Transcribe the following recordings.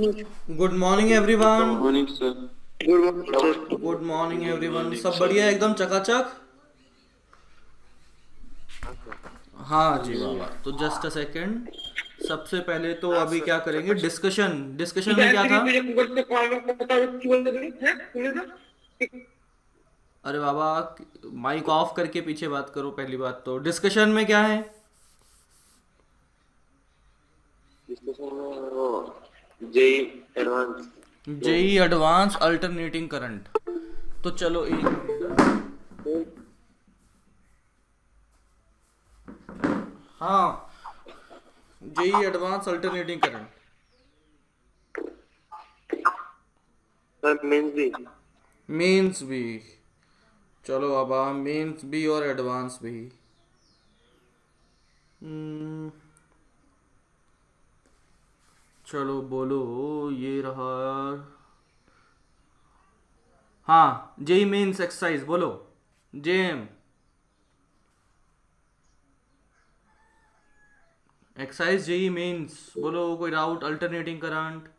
Good morning everyone. Morning sir. Good morning sir. Good morning good everyone, morning सब sir. बढ़िया एकदम चकाचक। हाँ सर। हाँ जी बाबा, तो जस्ट अ सेकेंड। सबसे पहले तो हाँ अभी सर, क्या करेंगे, चकाचक। डिस्कशन। डिस्कशन में क्या गायत्री था? तुझे गूगल से कॉल में पता है क्यों बोलते हैं सुने था? अरे बाबा, माइक ऑफ करके पीछे बात करो। पहली बात तो डिस्कशन में क्या है? डिस्कशन में वो जेई एडवांस में जेई एडवांस अल्टरनेटिंग करंट। तो चलो एक मिनट। हाँ, JEE advance alternating current. Sir mains भी। मेंस भी। चलो बाबा, मेंस भी और एडवांस भी। हम्म, चलो बोलो। ये रहा। हाँ, जेई मेंस एक्सरसाइज बोलो। जेएम एक्सरसाइज जेई मेंस बोलो। कोई doubt? Alternating current.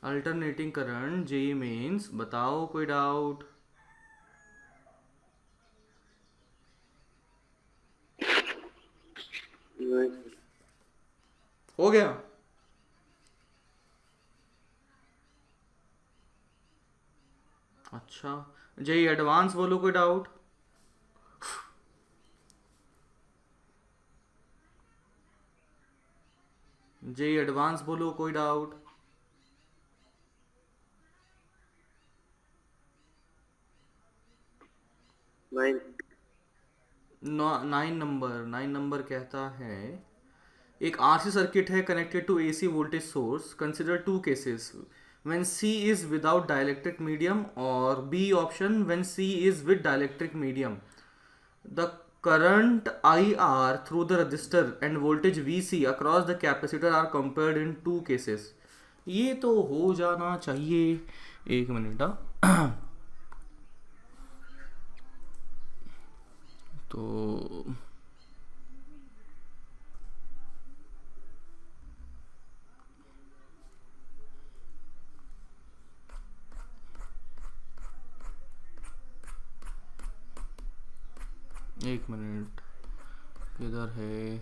Alternating current JEE mains, बताओ कोई डाउट? हो गया। अच्छा, जेई एडवांस बोलो, कोई डाउट? जेई एडवांस बोलो, कोई डाउट? नाइन। 9 नंबर कहता है, एक आरसी सर्किट है connected to AC voltage source. Consider two cases, when C is without dielectric medium, और b option when C is with dielectric medium. The current I R through the resistor and voltage V C across the capacitor are compared in two cases. ये तो हो जाना चाहिए। एक minute. तो एक minute, किधर है?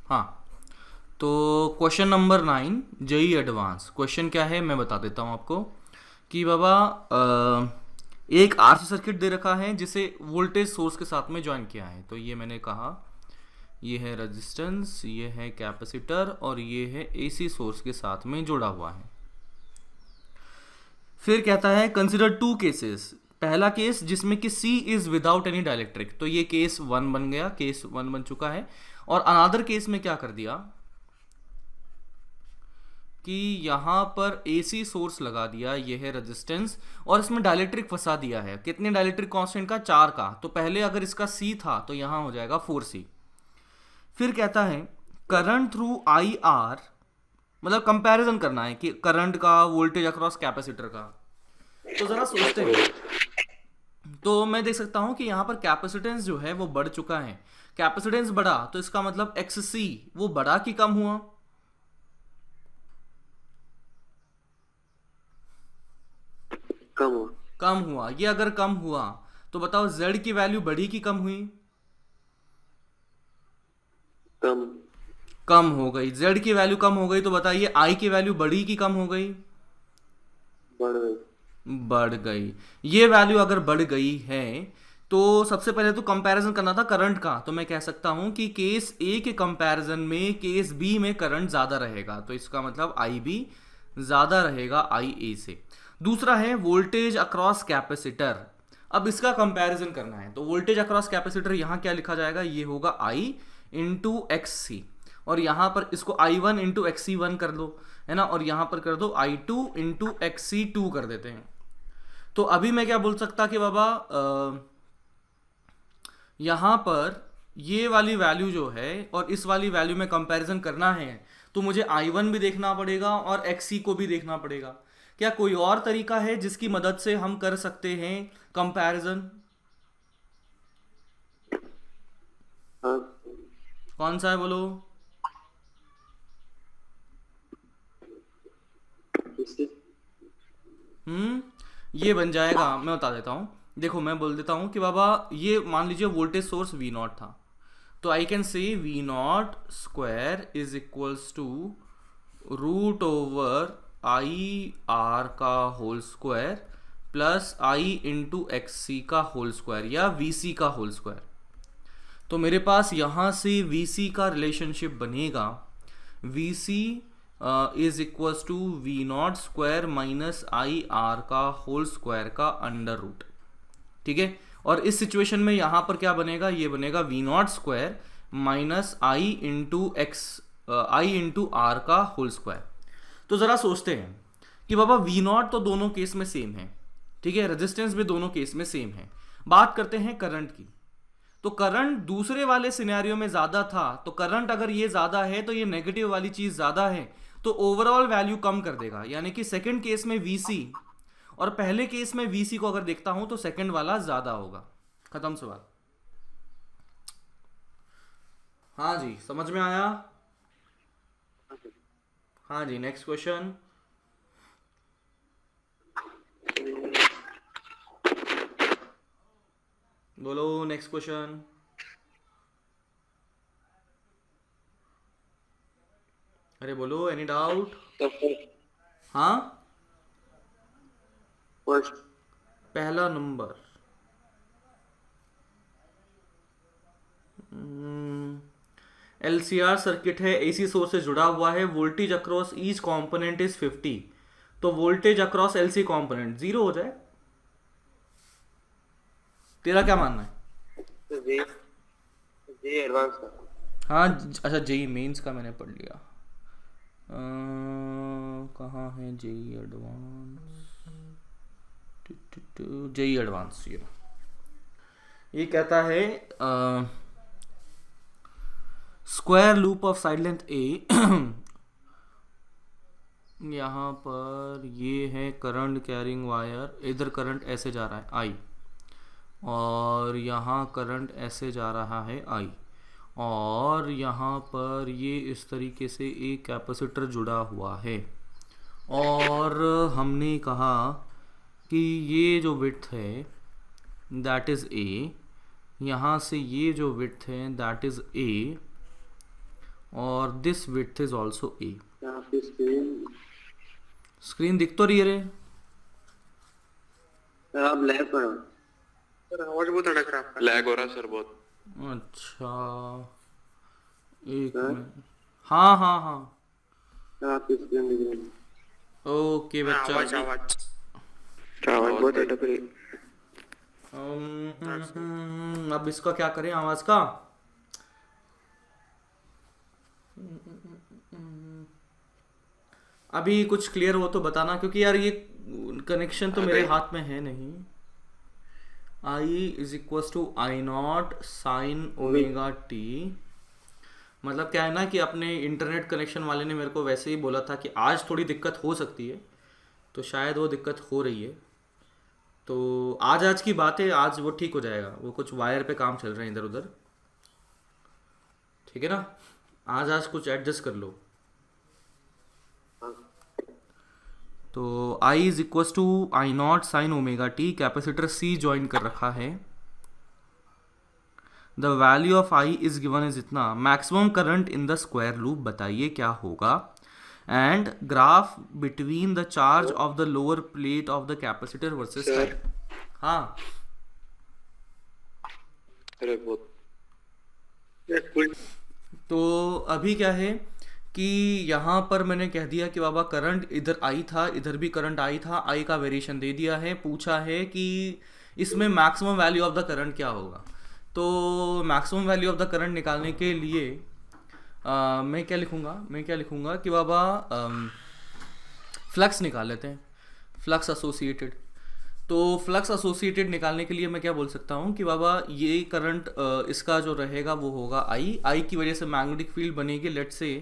हाँ, तो question number 9, JEE advance. Question क्या है मैं बता देता हूँ आपको। कि बाबा, एक आरसी सर्किट दे रखा है जिसे वोल्टेज सोर्स के साथ में ज्वाइन किया है। तो ये मैंने कहा, ये है रेजिस्टेंस, ये है कैपेसिटर, और ये है एसी सोर्स के साथ में जुड़ा हुआ है। फिर कहता है कंसिडर टू केसेस। पहला केस जिसमें कि सी इज विदाउट एनी डाइलेक्ट्रिक, तो ये केस 1 बन गया, केस 1 बन चुका है। और अनादर केस में क्या कर दिया कि यहां पर एसी सोर्स लगा दिया, ये है रेजिस्टेंस, और इसमें डाइलेक्ट्रिक फंसा दिया है। कितने डाइलेक्ट्रिक कांस्टेंट का? 4 का। तो पहले अगर इसका सी था तो यहां हो जाएगा 4C। फिर कहता है करंट थ्रू आई आर, मतलब कंपैरिजन करना है कि करंट का वोल्टेज अक्रॉस कैपेसिटर का। तो जरा सोचते हैं। तो मैं देख सकता हूं कि यहां पर कैपेसिटेंस जो है वो बढ़ चुका है। कैपेसिटेंस बढ़ा तो इसका मतलब एक्ससी वो बढ़ा कि कम हुआ? कम हुआ। कम हुआ। ये अगर कम हुआ तो बताओ z की वैल्यू बढ़ी कि कम हुई? कम। कम हो गई। z की वैल्यू कम हो गई तो बताइए i की वैल्यू बढ़ी कि कम हो गई? बढ़ गई। बढ़ गई। ये वैल्यू अगर बढ़ गई है तो सबसे पहले तो कंपैरिजन करना था करंट का। तो मैं कह सकता हूं कि केस ए के कंपैरिजन में केस बी में करंट ज्यादा रहेगा, तो इसका मतलब आई बी ज्यादा रहेगा आई ए से। दूसरा है वोल्टेज अक्रॉस कैपेसिटर। अब इसका कंपैरिजन करना है तो वोल्टेज अक्रॉस कैपेसिटर यहां क्या लिखा जाएगा? ये होगा आई इंटू एक्स सी, और यहां पर इसको I one into X C one कर दो, है ना, और यहां पर कर दो I two into X C two कर देते हैं। तो अभी मैं क्या बोल सकता कि बाबा, यहां पर ये वाली वैल्यू जो है और इस वाली वैल्यू में कंपैरिजन करना है तो मुझे i1 भी देखना पड़ेगा और xc को भी देखना पड़ेगा। क्या कोई और तरीका है जिसकी मदद से हम कर सकते हैं कंपैरिजन? हाँ, कौन सा है बोलो? इससे ये बन जाएगा, मैं बता देता हूँ। देखो मैं बोल देता हूँ कि बाबा ये मान लीजिए वोल्टेज सोर्स वी नॉट था, तो I can say V naught square is equals to root over I R का whole square plus I into X C का होल स्क्वायर या वी सी का होल स्क्वायर। तो मेरे पास यहाँ से वी सी का रिलेशनशिप बनेगा V C is equals to V naught square minus I R का होल स्क्वायर का अंडर रूट। ठीक है, और इस सिचुएशन में यहाँ पर क्या बनेगा, ये बनेगा V naught square minus I into X I into R का होल स्क्वायर। तो ज़रा सोचते हैं कि बाबा वी नॉट तो दोनों केस में सेम है, ठीक है, रेजिस्टेंस भी दोनों केस में सेम है। बात करते हैं करंट की। तो करंट दूसरे वाले सिनेरियो में ज़्यादा था, तो करंट अगर ये ज़्यादा है तो ये नेगेटिव वाली चीज़ ज़्यादा है, तो ओवरऑल वैल्यू कम कर देगा। यानी कि सेकंड केस में वीसी और पहले केस में वीसी को अगर देखता हूं तो सेकंड वाला ज़्यादा होगा। खत्म सवाल। हाँ जी, समझ में आया? हाँ जी, नेक्स्ट क्वेश्चन। बोलो नेक्स्ट क्वेश्चन। अरे बोलो, एनी डाउट? तो हाँ, फर्स्ट पहला नंबर LCR सर्किट है, AC सोर्स से जुड़ा हुआ है, voltage across each component is 50, तो वोल्टेज अक्रॉस LC कंपोनेंट 0 हो जाए। तेरा क्या मानना है? तो जे एडवांस का हाँ अच्छा, जेई मेंस का मैंने पढ़ लिया। कहाँ है जेई एडवांस? जेई एडवांस ये कहता है square loop of side length a. यहाँ पर ये है करंट कैरिंग वायर, इधर करंट ऐसे जा रहा है आई, और यहाँ करंट ऐसे जा रहा है आई, और यहाँ पर ये इस तरीके से एक कैपेसिटर जुड़ा हुआ है, और हमने कहा कि ये जो विड्थ है दैट इज़ ए, यहाँ से ये जो विड्थ है दैट इज़ ए, और this width is also a. Screen दिख तो रही है रे? सर आप लैग करो। सर आवाज बहुत अटक रहा है आपका। लैग हो रहा है सर बहुत। अच्छा एक मिनट। हाँ हाँ हाँ, सर आपकी स्क्रीन दिख रही है। ओके बच्चा। आवाज आवाज बहुत अटक रही है। अब इसका क्या करें आवाज का? अभी कुछ क्लियर हो तो बताना, क्योंकि यार ये कनेक्शन तो मेरे हाथ में है नहीं। I is equal to I naught sine omega t. मतलब क्या है ना कि अपने इंटरनेट कनेक्शन वाले ने मेरे को वैसे ही बोला था कि आज थोड़ी दिक्कत हो सकती है, तो शायद वो दिक्कत हो रही है। तो आज की बात है, आज वो ठीक हो जाएगा। वो कुछ वायर पे काम चल रहे हैं इधर उधर, ठीक है ना? आज कुछ एडजस्ट कर लो। तो I is equal to I naught sine omega t, capacitor C join कर रखा है। The value of I is given is इतना। Maximum current in the square loop बताइए क्या होगा, and graph between the charge of the lower plate of the capacitor versus time. हाँ अरे बहुत। तो अभी क्या है कि यहाँ पर मैंने कह दिया कि बाबा करंट इधर आई था, इधर भी करंट आई था, आई का वेरिएशन दे दिया है। पूछा है कि इसमें maximum value of the current क्या होगा। तो maximum value of the current निकालने के लिए मैं क्या लिखूँगा कि बाबा फ्लक्स निकाल लेते हैं, फ्लक्स एसोसिएटेड। तो फ्लक्स एसोसिएटेड निकालने के लिए मैं क्या बोल सकता हूँ कि बाबा ये करंट इसका जो रहेगा वो होगा आई की वजह से मैग्नेटिक फील्ड बनेगी। Let's say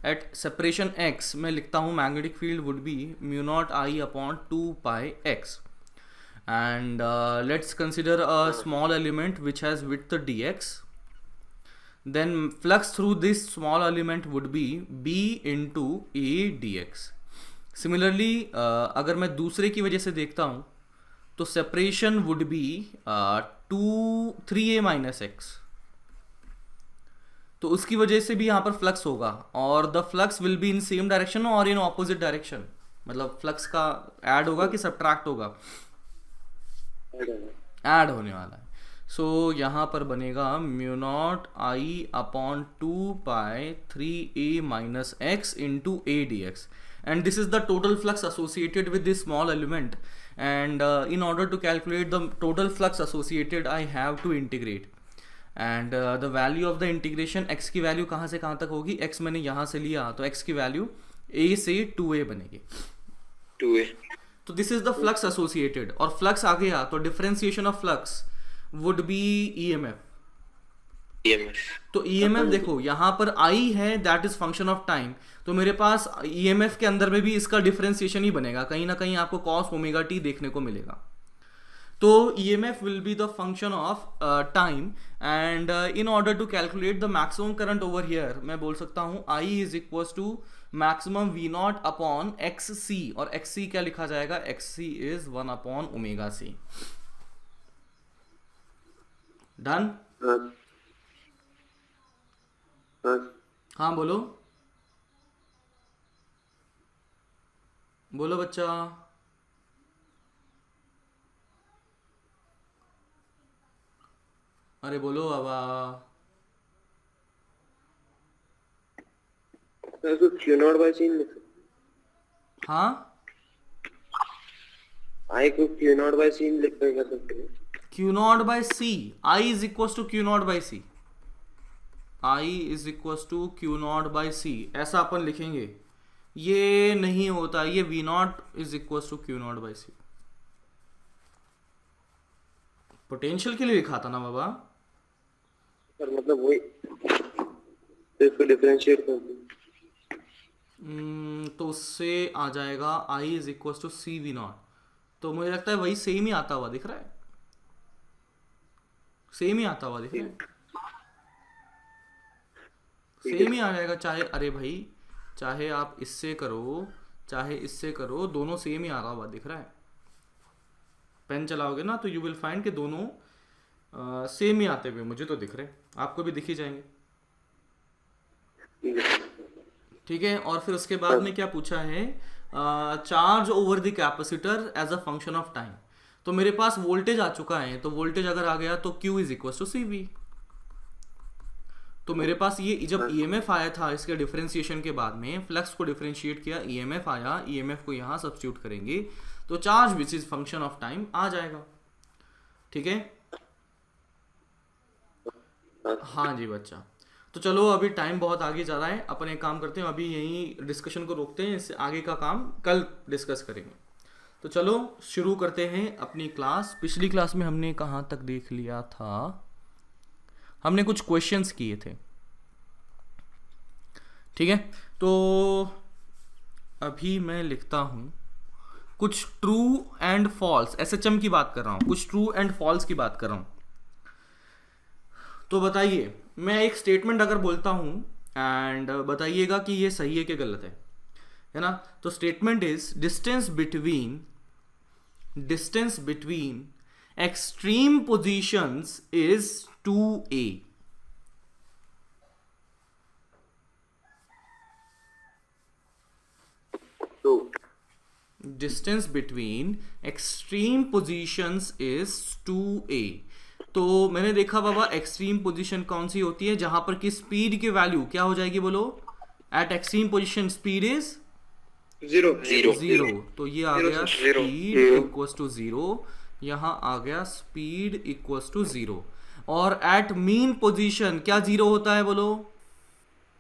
at separation x मैं लिखता हूँ magnetic field would be mu naught I upon 2 pi x, and let's consider a small element which has width dx, then flux through this small element would be b into a dx. Similarly, अगर मैं दूसरे की वजह से देखता हूँ तो separation would be 3a minus x, तो उसकी वजह से भी यहाँ पर फ्लक्स होगा और the flux will be in same direction और इन ऑपोजिट डायरेक्शन, मतलब फ्लक्स का ऐड होगा कि सब्ट्रैक्ट होगा, ऐड होने वाला है. सो यहाँ पर बनेगा mu naught I upon 2 3 a minus x into A D x, and this is the total flux associated with this small element, and in order to calculate the total flux associated I have to integrate, and the value of the integration x की value कहाँ से कहाँ तक होगी, x मैंने यहाँ से लिया तो x की वैल्यू a से 2a बनेगी. 2a. तो this is the flux associated, और फ्लक्स आ गया तो differentiation of flux would be EMF. तो EMF देखो यहाँ पर I है, that is function of time, तो मेरे पास EMF के अंदर में भी इसका डिफरेंशिएशन ही बनेगा, कहीं ना कहीं आपको cos ओमेगा t देखने को मिलेगा. तो EMF will be the function of time, and in order to calculate the maximum current over here मैं बोल सकता हूँ I is equals to maximum V naught upon XC, और XC क्या लिखा जाएगा, XC is 1 upon omega C. Done. हाँ बोलो बोलो बच्चा. अरे बोलो बाबा. तो क्यू नॉट बाय सी लिख. हाँ आई को क्यू नॉट बाय सी लिख देगा तो Q naught by C, I is equal to Q naught by C, I is equal to Q naught by C, ऐसा अपन लिखेंगे. ये नहीं होता, ये V naught is equal to Q naught by C. Potential के लिए लिखा था ना बाबा. पर मतलब वही तो इसको डिफरेंशिएट कर दो. तो उससे आ जाएगा I is equal to C V naught, तो मुझे लगता है वही सेम ही आता हुआ दिख रहा है, सेम ही आता हुआ दिख रहा है, सेम ही आ जाएगा. चाहे अरे भाई चाहे आप इससे करो चाहे इससे करो, दोनों सेम ही आ रहा हुआ दिख रहा है. पेन चलाओगे ना तो यू विल फाइंड कि दोनों सेम ही आते हुए मुझे तो दिख रहे, आपको भी दिख ही जाएंगे. ठीक है. और फिर उसके बाद में क्या पूछा है, charge over the capacitor as a function of time. तो मेरे पास वोल्टेज आ चुका है, तो वोल्टेज अगर आ गया तो Q is equal to C V. तो मेरे पास ये जब EMF आया था इसके डिफरेंशिएशन के बाद में, फ्लक्स को डिफरेंशिएट किया, EMF आया, EMF को यहाँ सब्स्टिट्यूट करेंगे तो charge which is function of time आ जाएगा. ठीक है. हाँ जी बच्चा. तो चलो अभी टाइम बहुत आगे जा रहा है, अपन एक काम करते हैं, अभी यहीं डिस्कशन को रोकते हैं, इससे आगे का काम कल डिस्कस करेंगे. तो चलो शुरू करते हैं अपनी क्लास. पिछली क्लास में हमने कहाँ तक देख लिया था, हमने कुछ क्वेश्चंस किए थे. ठीक है. तो अभी मैं लिखता हूँ कुछ ट्रू एंड फॉल्स, SHM की बात कर रहा हूँ, कुछ ट्रू एंड फॉल्स की बात कर रहा हूँ. तो बताइए, मैं एक स्टेटमेंट अगर बोलता हूँ एंड बताइएगा कि ये सही है कि गलत है ना. तो statement is distance between extreme positions is 2a. तो distance between extreme positions is 2a. तो मैंने देखा बाबा एक्सट्रीम पोजीशन कौन सी होती है, जहां पर कि स्पीड की वैल्यू क्या हो जाएगी, बोलो. Eight extreme position speed is 0. तो ये आ गया स्पीड इक्वल्स टू 0, यहाँ आ गया स्पीड इक्वल्स टू 0. और एट मीन पोजीशन क्या 0 होता है, बोलो.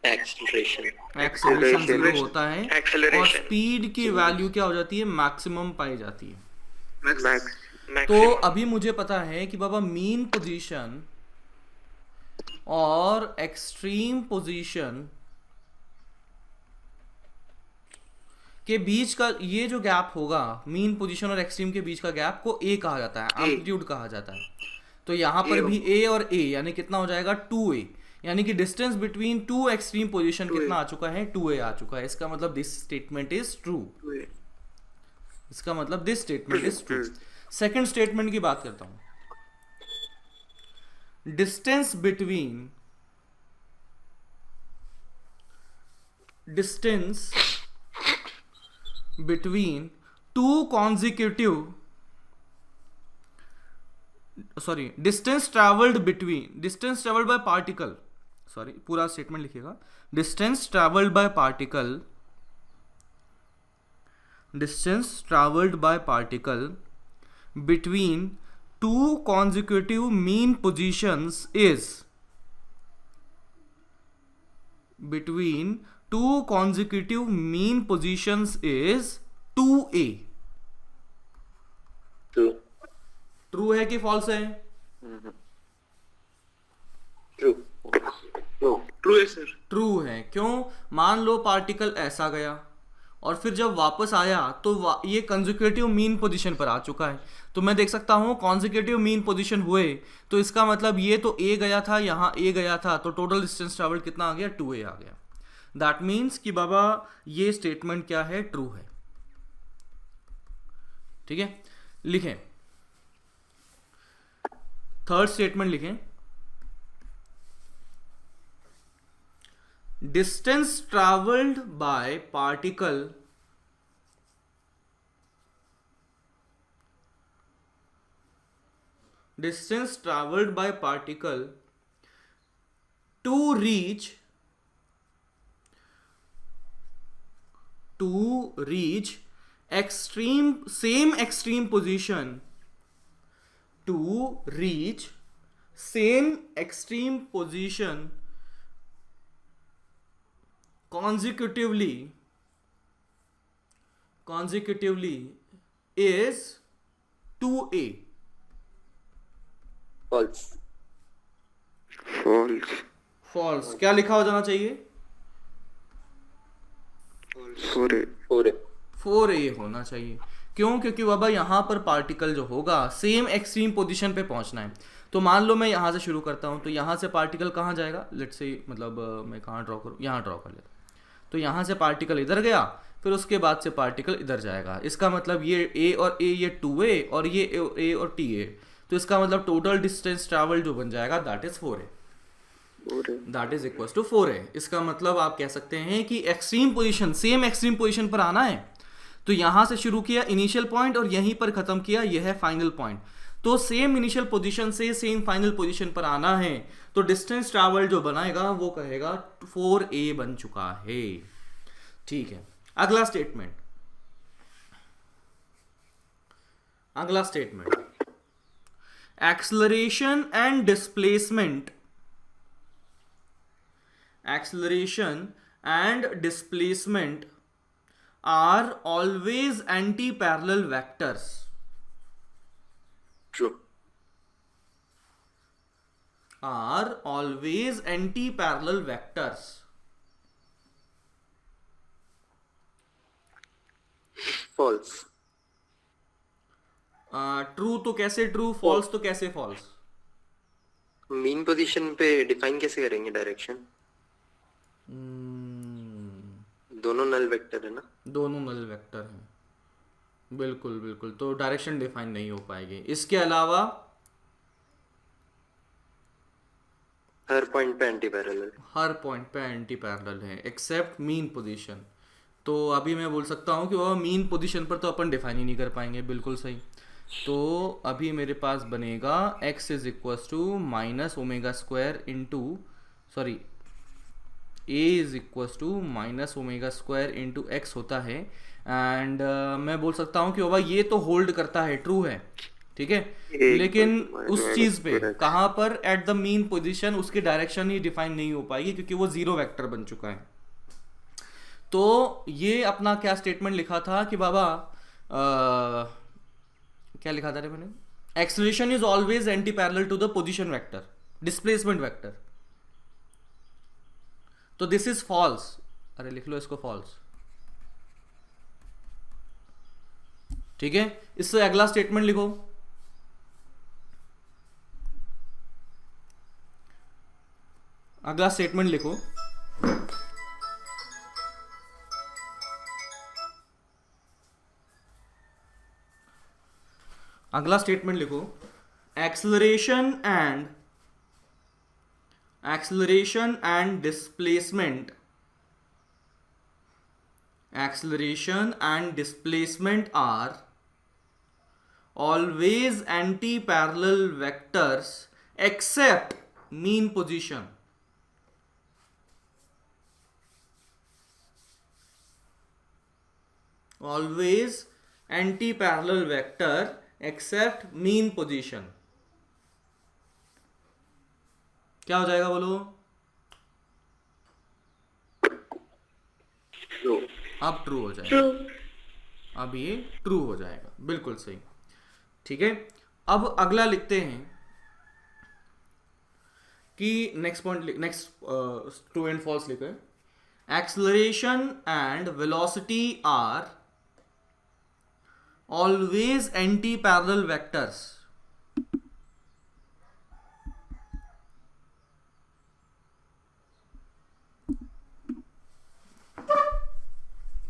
एक्सेलरेशन 0 होता है, और स्पीड की वैल्यू क्या हो जाती है, मैक्सिमम पाई जाती है. तो अभी मुझे पता है कि बाबा मीन पोजीशन और एक्सट्रीम पोजीशन के बीच का ये जो गैप होगा, मीन पोजीशन और एक्सट्रीम के बीच का गैप को A कहा जाता है, एम्पलीट्यूड कहा जाता है. तो यहाँ पर भी A और A यानी कितना हो जाएगा 2A. यानी कि distance between two extreme position कितना आ चुका है, 2a आ चुका है। इसका मतलब दिस स्टेटमेंट इज ट्रू। इसका मतलब this statement is true. Second statement की बात करता हूं। Distance between two consecutive distance travelled by particle, पूरा स्टेटमेंट लिखिएगा। Distance travelled by particle between two consecutive mean positions is 2a। True है कि फॉल्स है? ट्रू है सर। ट्रू है। क्यों? मान लो पार्टिकल ऐसा गया और फिर जब वापस आया तो ये कंसेक्यूटिव मीन पोजीशन पर आ चुका है। तो मैं देख सकता हूं कंसेक्यूटिव मीन पोजीशन हुए, तो इसका मतलब ये तो a गया था, यहां a गया था, तो टोटल डिस्टेंस ट्रैवल कितना आ गया, 2a आ गया। दैट मीन्स कि बाबा ये स्टेटमेंट क्या है, ट्रू है। ठीक है, लिखें थर्ड स्टेटमेंट लिखें। Distance travelled by particle to reach same extreme position consecutively is 2a। False. क्या लिखा हो जाना चाहिए? 4a होना चाहिए। क्यों? क्योंकि बाबा यहाँ पर पार्टिकल जो होगा सेम एक्सट्रीम पोजीशन पे पहुंचना है। तो मान लो मैं यहाँ से शुरू करता हूँ, तो यहाँ से पार्टिकल कहाँ जाएगा, लेट्स से मतलब मैं कहाँ ड्रॉ करूँ, यहाँ ड्रॉ कर लेता हूँ। तो यहाँ से पार्टिकल इधर गया, फिर उसके बाद से पार्टिकल इधर जाएगा। इसका मतलब ये a और a, ये 2a और ये a और ta। तो इसका मतलब टोटल डिस्टेंस ट्रैवल जो बन जाएगा that is 4a। That is equal to 4a। इसका मतलब आप कह सकते हैं कि सेम एक्सट्रीम पोजीशन पर आना है। तो यहां से शुरू किया इनिशियल पॉइंट और यहीं पर खत्म किया, यह है फाइनल पॉइंट। तो सेम इनिशियल पोजीशन से सेम फाइनल पोजीशन पर आना है, तो डिस्टेंस ट्रैवल जो बनाएगा वो कहेगा 4a बन चुका है। ठीक है, अगला statement acceleration and displacement are always anti-parallel vectors। True। are always anti-parallel vectors। False। True तो कैसे ट्रू, फॉल्स तो कैसे फॉल्स? मीन पोजीशन पे डिफाइन कैसे करेंगे डायरेक्शन? दोनों नल वेक्टर है ना? दोनों नल वेक्टर हैं, बिल्कुल बिल्कुल। तो डायरेक्शन डिफाइन नहीं हो पाएगी। इसके अलावा हर पॉइंट पे एंटी पैरेलल है एक्सेप्ट मीन पोजीशन। तो अभी मैं बोल सकता हूँ कि वो मीन पोजीशन पर तो अपन डिफाइन ही नहीं कर पाएंगे। बिल्कुल सही। तो अभी मेरे पास बनेगा x is equal to minus omega square into a is equal to minus omega square into X होता है। एंड मैं बोल सकता हूँ कि बाबा ये तो होल्ड करता है, ट्रू है, ठीक है। लेकिन उस चीज पे कहाँ पर, एट द मीन पोजीशन, उसकी डायरेक्शन ही डिफाइन नहीं हो पाएगी क्योंकि वो जीरो वेक्टर बन चुका है। तो ये अपना क्या स्टेटमेंट लिखा था कि बाबा क्या लिखा था रे मैंने, acceleration is always anti parallel to the position vector, displacement vector. तो दिस इज फॉल्स। अरे लिख लो इसको फॉल्स, ठीक है। इससे अगला स्टेटमेंट लिखो, अगला स्टेटमेंट लिखो। अगला स्टेटमेंट लिखो, acceleration and displacement are always anti-parallel vectors except mean position. Always anti-parallel vector except mean position. क्या हो जाएगा बोलो? True. अब ट्रू हो जाएगा। अब ये ट्रू हो जाएगा, बिल्कुल सही। ठीक है, अब अगला लिखते हैं कि नेक्स्ट ट्रू एंड फॉल्स लिखो। Acceleration and velocity are always anti parallel vectors.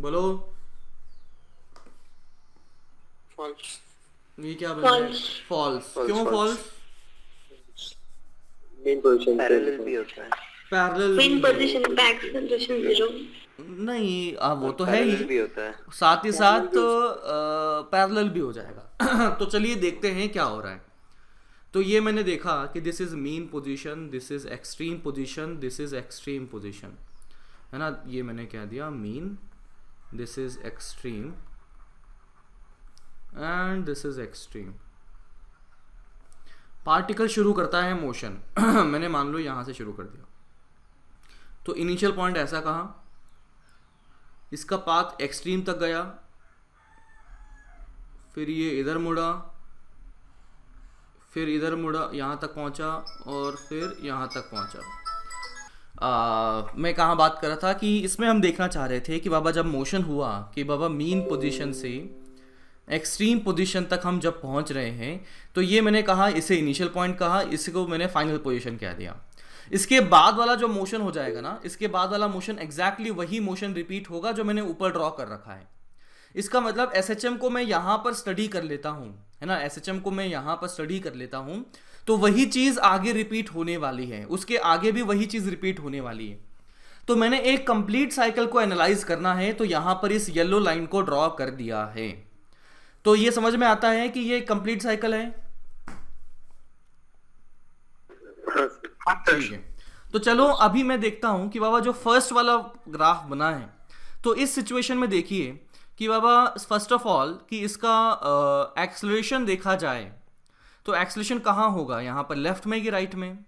बोलो, फॉल्स। ये क्या बन रहा है? फॉल्स। क्यों फॉल्स? मेन पोजीशन पैरेलल भी होता है। पैरेलल मेन पोजीशन पे एक्सेलरेशन 0। नहीं, वो तो है पैरेलल भी ही, होता है। साथ ही साथ पैरेलल भी हो जाएगा। तो चलिए देखते हैं क्या हो रहा है। तो ये मैंने देखा कि this is mean position, this is extreme position, this is extreme position, है ना। ये मैंने क्या दिया, mean, this is extreme and this is extreme. Particle शुरू करता है मोशन। मैंने मान लो यहां से शुरू कर दिया, तो इनिशियल पॉइंट ऐसा कहा, इसका पाथ एक्सट्रीम तक गया, फिर ये इधर मुड़ा, फिर इधर मुड़ा, यहाँ तक पहुँचा और फिर यहाँ तक पहुँचा। मैं कहाँ बात कर रहा था कि इसमें हम देखना चाह रहे थे कि बाबा जब मोशन हुआ कि बाबा मीन पोजीशन से एक्सट्रीम पोजीशन तक हम जब पहुँच रहे हैं, तो ये मैंने कहा इसे इनिशियल पॉइंट कहा, इसको मैंने फाइनल पोजीशन कह दिया। इसके बाद वाला जो मोशन हो जाएगा ना, इसके बाद वाला मोशन एग्जैक्टली वही मोशन रिपीट होगा जो मैंने ऊपर ड्रॉ कर रखा है। इसका मतलब एसएचएम को मैं यहाँ पर स्टडी कर लेता हूँ, है ना, एसएचएम को मैं यहाँ पर स्टडी कर लेता हूँ, तो वही चीज़ आगे रिपीट होने वाली है, उसके आगे भी वही चीज़ रिपीट होने वाली है। तो मैंने एक कंप्लीट साइकिल को एनालाइज करना है, तो यहाँ पर इस येलो लाइन को ड्रॉ कर दिया है। तो ये समझ में आता है कि ये कंप्लीट साइकिल है। ठीक है, तो चलो अभी मैं देखता हूं कि बाबा जो फर्स्ट वाला ग्राफ बना है, तो इस सिचुएशन में देखिए कि बाबा फर्स्ट ऑफ ऑल कि इसका एक्सेलरेशन देखा जाए, तो एक्सेलरेशन कहाँ होगा, यहाँ पर लेफ्ट में कि राइट में?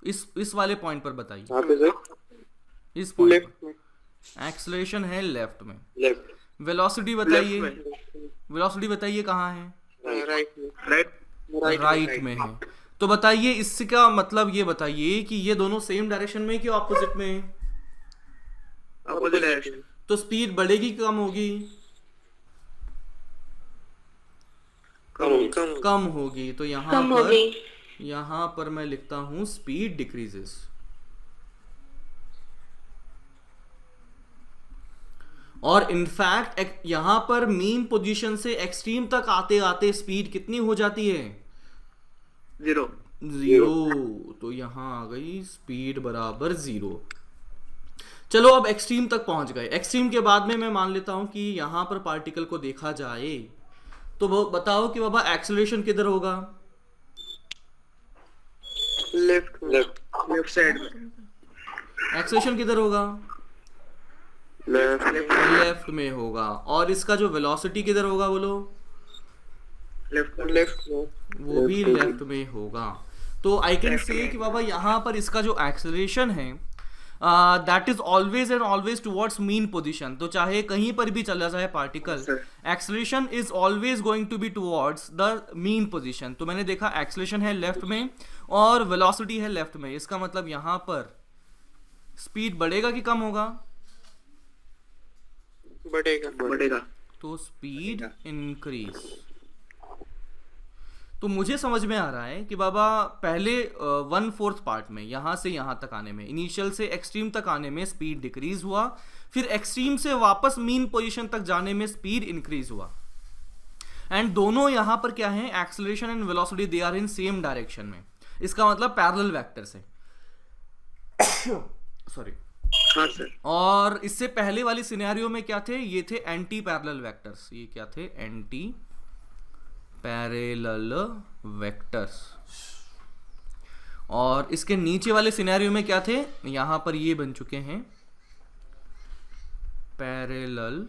इस वाले पॉइंट पर बताइए। यहाँ पे सर इस पॉइंट लेफ्ट पर में। एक्सेलरेशन है लेफ्ट में। लेफ्ट वेलोसिटी बताइए, लेफ्ट वेलोसिटी बताइए कहाँ है? में। राइट में। राइट में है। तो बताइए इसका मतलब ये बताइए कि ये दोनों सेम डायरेक्शन में कि ऑपोजिट में? Opposite direction. तो स्पीड बढ़ेगी कि कम होगी? कम होगी। तो यहाँ पर मैं लिखता हूं स्पीड डिक्रीजेस। और इनफैक्ट यहां पर मीन पोजीशन से एक्सट्रीम तक आते आते स्पीड कितनी हो जाती है? 0। तो यहां आ गई स्पीड बराबर 0। चलो अब एक्सट्रीम तक पहुंच गए। एक्सट्रीम के बाद में मैं मान लेता हूं कि यहां पर पार्टिकल को देखा जाए, तो वो बताओ कि बाबा एक्सेलरेशन किधर होगा? लेफ्ट साइड में। एक्सेलरेशन किधर होगा? लेफ्ट में होगा। और इसका जो वेलोसिटी किधर होगा बोलो? लेफ्ट में। वो भी लेफ्ट में होगा। तो आई कैन से कि बाबा यहाँ पर इसका जो एक्सेलरेशन है that is always and always towards mean position. तो चाहे कहीं पर भी चला जाए particle, acceleration is always going to be towards the mean position. तो मैंने देखा एक्सेलरेशन है लेफ्ट में और वेलोसिटी है लेफ्ट में। इसका मतलब यहाँ पर स्पीड बढ़ेगा कि कम होगा? बढ़ेगा। तो स्पीड इंक्रीज। तो मुझे समझ में आ रहा है कि बाबा पहले 1/4 पार्ट में यहाँ से यहाँ तक आने में, इनिशियल से एक्सट्रीम तक आने में स्पीड डिक्रीज हुआ, फिर एक्सट्रीम से वापस मीन पोजीशन तक जाने में स्पीड इंक्रीज हुआ। एंड दोनों यहाँ पर क्या है, acceleration and velocity they are in same direction में। इसका मतलब पैरेलल वेक्टर से सॉरी। हाँ सर। और इससे पहले वाली सिनेरियो में क्या थे, ये थे एंटी पैरेलल वेक्टर्स। ये क्या थे, एंटी पैरेलल वेक्टर्स। और इसके नीचे वाले सिनेरियो में क्या थे, यहां पर ये बन चुके हैं पैरेलल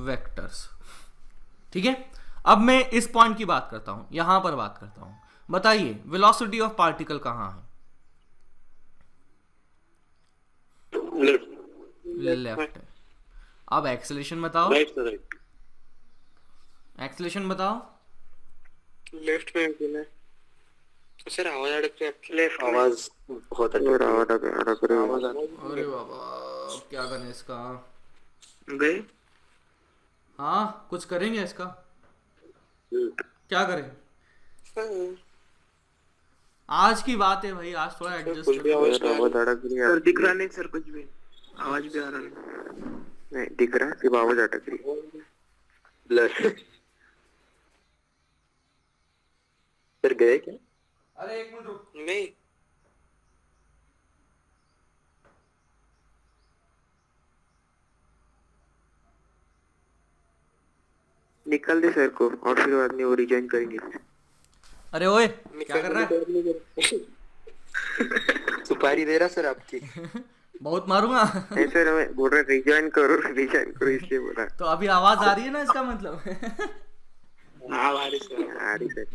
वेक्टर्स। ठीक है, अब मैं इस पॉइंट की बात करता हूं, यहां पर बात करता हूं। बताइए वेलोसिटी ऑफ पार्टिकल कहां है? लेफ्ट है। अब एक्सेलरेशन बताओ, राइट से राइट, एक्सेलरेशन बताओ। लेफ्ट में भी है सर। आवाज अटक रही है। लेफ्ट आवाज बहुत अटक रही है, आवाज आ रही है। अरे बाबा, अब क्या करें इसका? गए। हाँ, कुछ करेंगे इसका, क्या करें? आज की बात है भाई, आज थोड़ा एडजस्ट कुछ भी आवाज अटक रही है। सर दिख रहा नहीं सर कुछ भी, आवाज भी आ रहा नहीं दिख रहा है, सिर्फ आवाज अटक रही है। ब्लर फिर गए क्या? अरे एक मिनट रुक। नहीं। निकल दे सर को, और फिर बाद में वो रिजॉइन करेंगे। अरे ओए, क्या कर रहा है? सुपारी दे रहा सर आपकी। बहुत मारूंगा। नहीं सर, हमें बोल रहे रिजॉइन करो इसलिए बोला। तो अभी आवाज आ रही है ना, इसका मतलब? हाँ आ रही सर। आ रही सर।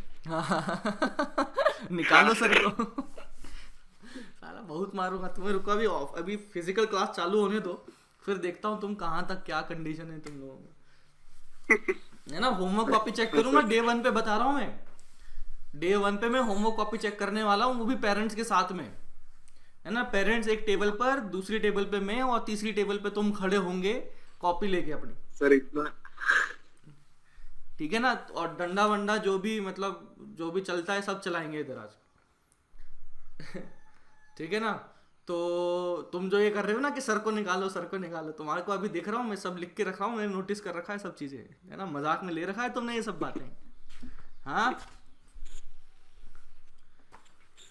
निकालो सर को। साला बहुत मारूंगा तुम्हें, रुको अभी फिजिकल क्लास चालू होने दो, फिर देखता हूँ तुम कहाँ तक, क्या कंडीशन है तुम लोगों में, है ना। होमवर्क कॉपी चेक करूंगा, डे 1 पे बता रहा हूँ मैं। डे 1 पे मैं होमवर्क कॉपी चेक करने वाला हूँ, वो भी पेरेंट्स के साथ में, है ना। पेरेंट्स एक टेबल पर, दूसरी टेबल पे मैं, और तीसरी टेबल पे तुम खड़े होंगे कॉपी लेके अपनी। सर इतना ठीक है ना। और डंडा वंडा जो भी, मतलब जो भी चलता है सब चलाएंगे इधर आज। ठीक है ना। तो तुम जो ये कर रहे हो ना कि सर को निकालो, सर को निकालो, तुम्हारे को अभी दिख रहा हूँ मैं, सब लिख के रखा हूँ, मैंने नोटिस कर रखा है सब चीजें, है ना। मजाक में ले रखा है तुमने ये सब बातें। हाँ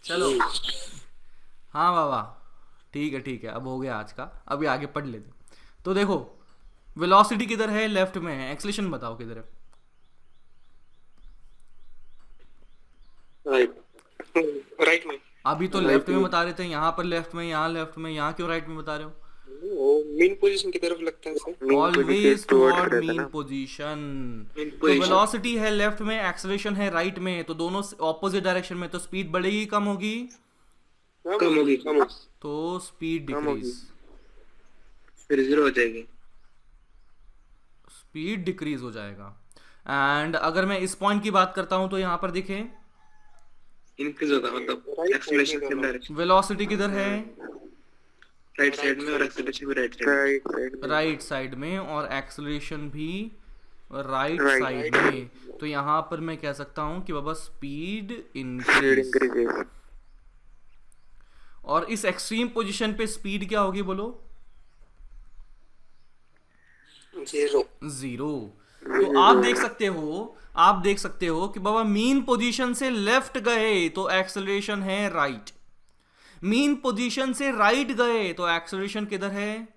चलो, हाँ बाबा, ठीक है, अब हो गया आज का, अभी आगे पढ़ लेते। तो देखो वेलोसिटी किधर है, लेफ्ट में है। एक्सेलरेशन बताओ किधर है? राइट में। अभी तो लेफ्ट में बता रहे थे, यहाँ पर लेफ्ट में, यहाँ लेफ्ट में, यहाँ क्यों राइट में बता रहे हो? मेन पोजीशन की तरफ लगता है sir. Always toward mean position. Mean तो position। वेलोसिटी है लेफ्ट में, एक्सेलरेशन है राइट में, तो दोनों ऑपोजिट डायरेक्शन में, तो स्पीड बढ़ेगी कम होगी? कम होगी। तो स्पीड डिक्रीज, फिर 0 हो जाएगी। स्पीड डिक्रीज हो जाएगा। एंड अगर मैं इस पॉइंट की बात करता हूं तो यहाँ पर दिखे इंक्रीज होगा, मतलब एक्सेलरेशन सेम डायरेक्शन। वेलोसिटी किधर है? राइट साइड में, और एक्सेलरेशन भी राइट साइड। राइट साइड में, और एक्सेलरेशन भी राइट साइड में। तो यहाँ पर मैं कह सकता हूँ कि बाबा स्पीड इंक्रीज। और इस एक्सट्रीम पोजीशन पे स्पीड क्या होगी बोलो? 0। तो आप देख सकते हो कि बाबा मीन पोजीशन से लेफ्ट गए तो एक्सेलरेशन है राइट, मीन पोजीशन से राइट गए तो एक्सेलरेशन किधर है?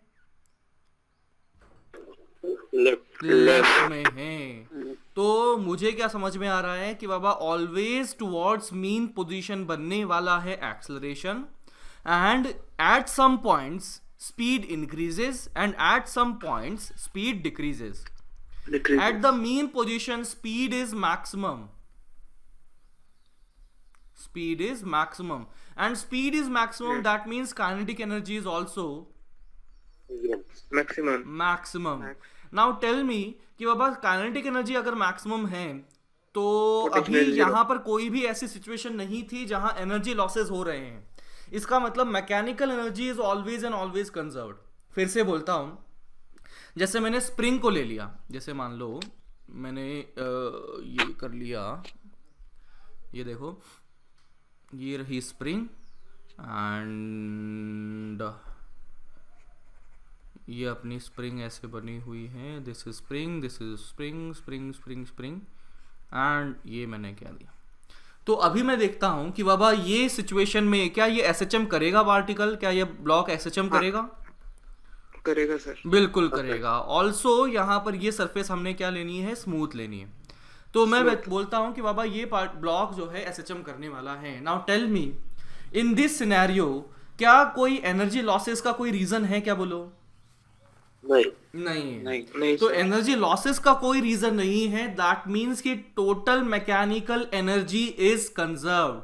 लेफ्ट में है। तो मुझे क्या समझ में आ रहा है कि बाबा ऑलवेज टुवर्ड्स मीन पोजीशन बनने वाला है acceleration, and at some points speed increases and at some points speed decreases. At the mean position speed is maximum, and speed is maximum, that means kinetic energy is also maximum. Now tell me कि बाबा kinetic energy अगर maximum है तो अभी यहाँ पर कोई भी ऐसी सिचुएशन नहीं थी जहां एनर्जी लॉसेस हो रहे हैं। इसका मतलब mechanical energy is always and always conserved. फिर से बोलता हूं, जैसे मैंने स्प्रिंग को ले लिया, जैसे मान लो मैंने ये कर लिया, ये देखो ये रही स्प्रिंग एंड ये अपनी स्प्रिंग ऐसे बनी हुई है, this is spring, this is spring spring spring spring and ये मैंने क्या दिया। तो अभी मैं देखता हूं कि बाबा ये सिचुएशन में क्या ये एसएचएम करेगा पार्टिकल, क्या ये ब्लॉक एसएचएम करेगा? करेगा सर। बिल्कुल करेगा। ऑल्सो यहाँ पर ये सरफेस हमने क्या लेनी है, स्मूथ लेनी है। तो मैं बोलता हूँ कि बाबा ये पार्ट ब्लॉक जो है एसएचएम करने वाला है। Now tell me in this scenario क्या कोई एनर्जी लॉसेस का कोई रीजन है क्या? बोलो। नहीं नहीं है। नहीं तो सर। एनर्जी लॉसेस का कोई रीजन नहीं है। दैट मीन्स कि total mechanical energy is conserved.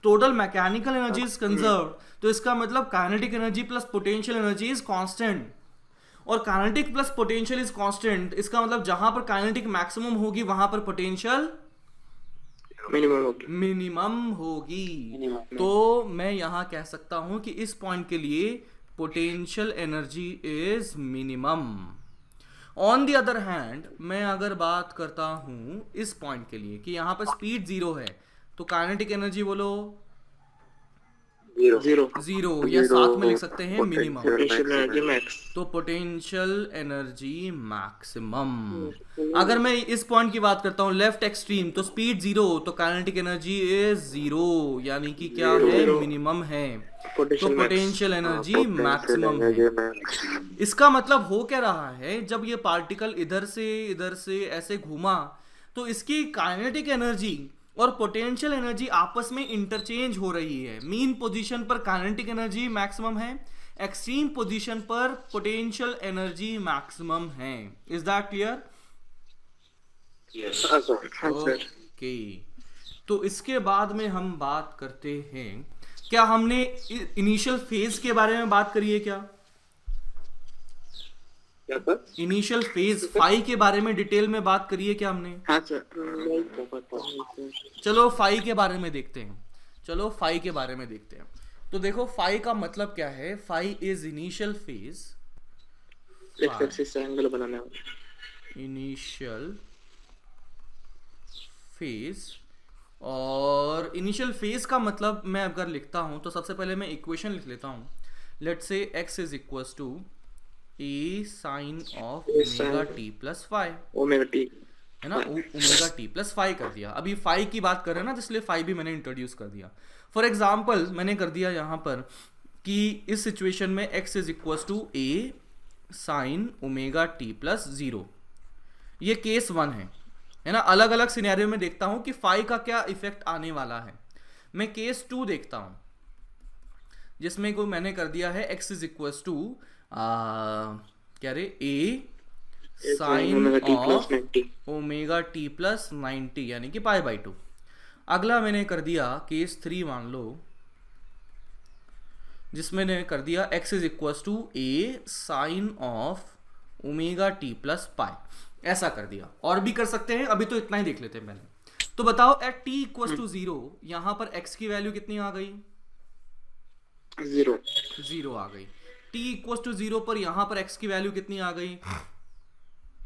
Total mechanical energy is conserved, तो इसका मतलब kinetic energy plus potential energy is constant. और kinetic plus potential is constant, इसका मतलब जहां पर काइनेटिक मैक्सिमम होगी वहां पर पोटेंशियल मिनिमम होगी। मिनिमम होगी। तो मैं यहां कह सकता हूं कि इस पॉइंट के लिए potential energy is minimum. On the other hand मैं अगर बात करता हूं इस पॉइंट के लिए कि यहां पर स्पीड 0 है, तो काइनेटिक एनर्जी बोलो जीरो। 0 या साथ में लिख सकते हैं मिनिमम। Potential energy max. तो पोटेंशियल एनर्जी मैक्सिमम। अगर मैं इस पॉइंट की बात करता हूं लेफ्ट एक्सट्रीम, तो स्पीड 0, तो काइनेटिक एनर्जी इज 0, यानी कि क्या है, मिनिमम है। तो पोटेंशियल एनर्जी मैक्सिमम है। इसका मतलब हो क्या रहा है, जब ये पार्टिकल इधर से ऐसे घूमा तो इसकी काइनेटिक एनर्जी और पोटेंशियल एनर्जी आपस में इंटरचेंज हो रही है। मीन पोजीशन पर काइनेटिक एनर्जी मैक्सिमम है, एक्सट्रीम पोजीशन पर पोटेंशियल एनर्जी मैक्सिमम है। Is that clear? हाँ सर। हाँ सर। ओके, तो इसके बाद में हम बात करते हैं, क्या हमने इनिशियल फेज के बारे में बात करी है क्या? क्या सर? इनिशियल फेज फाई के बारे में डिटेल में बात करी है क्या हमने? हाँ सर। चलो फाई के बारे में देखते हैं। तो देखो फाई का मतलब क्या है। Phi is initial phase, x axis से एंगल बनाने वाला। इनिशियल फेज, और इनिशियल फेज का मतलब मैं अगर लिखता हूं तो सबसे पहले मैं इक्वेशन लिख लेता हूं। Let's say x is equals to a sine of omega t plus five, omega t है ना, ओमेगा टी प्लस फाइव कर दिया। अभी फाइव की बात कर रहे हैं ना, इसलिए फाइव भी मैंने इंट्रोड्यूस कर दिया। फॉर एग्जाम्पल मैंने कर दिया यहाँ पर कि इस सिचुएशन में x is equals to a sine omega t plus 0। ये केस 1 है ना। अलग अलग सिनेरियो में देखता हूं कि फाइव का क्या इफेक्ट आने वाला है। मैं केस 2 देखता हूं जिसमें को मैंने कर दिया है x इज इक्वल्स टू क्या रे a sine of omega t plus 90 यानी कि पाई बाई 2। अगला मैंने कर दिया केस 3 मान लो, जिसमें मैंने कर दिया x is equals to a sine of omega t plus pi. ऐसा कर दिया। और भी कर सकते हैं, अभी तो इतना ही देख लेते हैं पहले। तो बताओ एट t इक्वल्स टू 0 यहां पर x की वैल्यू कितनी आ गई? 0 आ गई। t इक्वल्स टू 0 पर यहां पर x की वैल्यू कितनी आ गई?